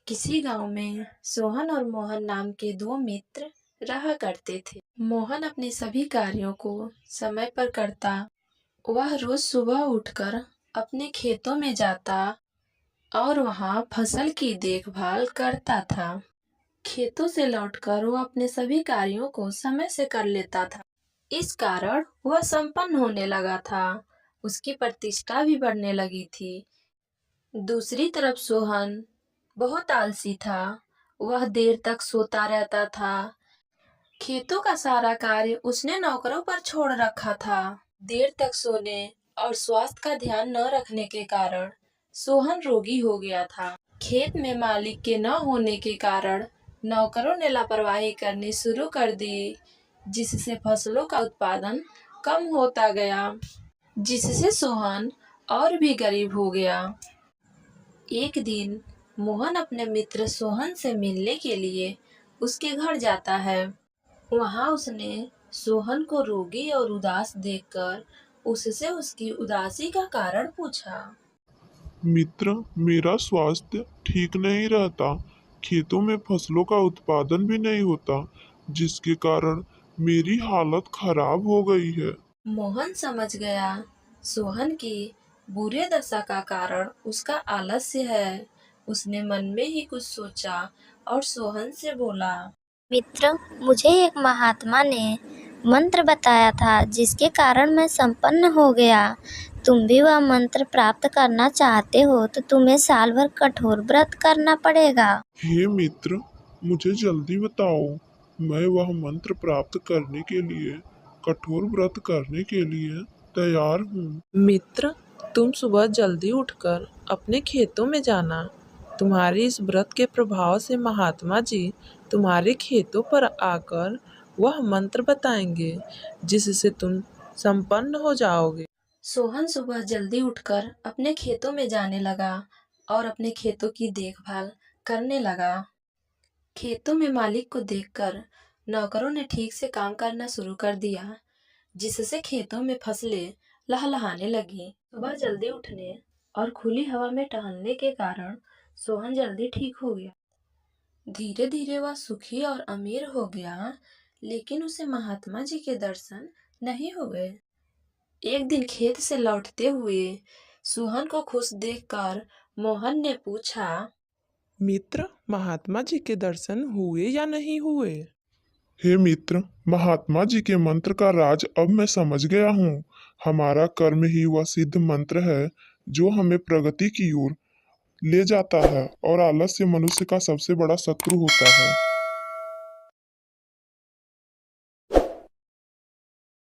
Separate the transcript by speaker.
Speaker 1: किसी गांव में सोहन और मोहन नाम के दो मित्र रहा करते थे। मोहन अपने सभी कार्यों को समय पर करता। वह रोज सुबह उठकर अपने खेतों में जाता और वहां फसल की देखभाल करता था। खेतों से लौटकर वह अपने सभी कार्यों को समय से कर लेता था। इस कारण वह संपन्न होने लगा था। उसकी प्रतिष्ठा भी बढ़ने लगी थी। दूसरी तरफ सोहन बहुत आलसी था। वह देर तक सोता रहता था। खेतों का सारा कार्य उसने नौकरों पर छोड़ रखा था। देर तक सोने और स्वास्थ्य का ध्यान न रखने के कारण सोहन रोगी हो गया था। खेत में मालिक के न होने के कारण नौकरों ने लापरवाही करनी शुरू कर दी, जिससे फसलों का उत्पादन कम होता गया, जिससे सोहन और भी गरीब हो गया। एक दिन मोहन अपने मित्र सोहन से मिलने के लिए उसके घर जाता है। वहां उसने सोहन को रोगी और उदास देखकर उससे उसकी उदासी का कारण पूछा।
Speaker 2: मित्र, मेरा स्वास्थ्य ठीक नहीं रहता। खेतों में फसलों का उत्पादन भी नहीं होता, जिसके कारण मेरी हालत खराब हो गई है।
Speaker 1: मोहन समझ गया सोहन की बुरे दशा का कारण उसका आलस्य है। उसने मन में ही कुछ सोचा और सोहन से बोला,
Speaker 3: मित्र, मुझे एक महात्मा ने मंत्र बताया था जिसके कारण मैं संपन्न हो गया। तुम भी वह मंत्र प्राप्त करना चाहते हो तो तुम्हें साल भर कठोर व्रत करना पड़ेगा।
Speaker 2: हे मित्र, मुझे जल्दी बताओ। मैं वह मंत्र प्राप्त करने के लिए, कठोर व्रत करने के लिए तैयार हूँ।
Speaker 4: मित्र, तुम सुबह जल्दी उठकर अपने खेतों में जाना। तुम्हारे इस व्रत के प्रभाव से महात्मा जी तुम्हारे खेतों पर आकर वह मंत्र बताएंगे, जिससे तुम संपन्न हो जाओगे।
Speaker 1: सोहन सुबह जल्दी उठकर अपने खेतों में जाने लगा और अपने खेतों की देखभाल करने लगा। खेतों में मालिक को देखकर नौकरों ने ठीक से काम करना शुरू कर दिया, जिससे खेतों में फसलें लहलहाने लगी। सुबह जल्दी उठने और खुली हवा में टहलने के कारण सोहन जल्दी ठीक हो गया। धीरे धीरे वह सुखी और अमीर हो गया, लेकिन उसे महात्मा जी के दर्शन नहीं हुए। एक दिन खेत से लौटते हुए सोहन को खुश देखकर मोहन ने पूछा,
Speaker 4: मित्र, महात्मा जी के दर्शन हुए या नहीं हुए?
Speaker 2: हे मित्र, महात्मा जी के मंत्र का राज अब मैं समझ गया हूँ। हमारा कर्म ही वह सिद्ध मंत्र है जो हमें प्रगति की ओर ले जाता है और आलस्य मनुष्य का सबसे बड़ा शत्रु होता है।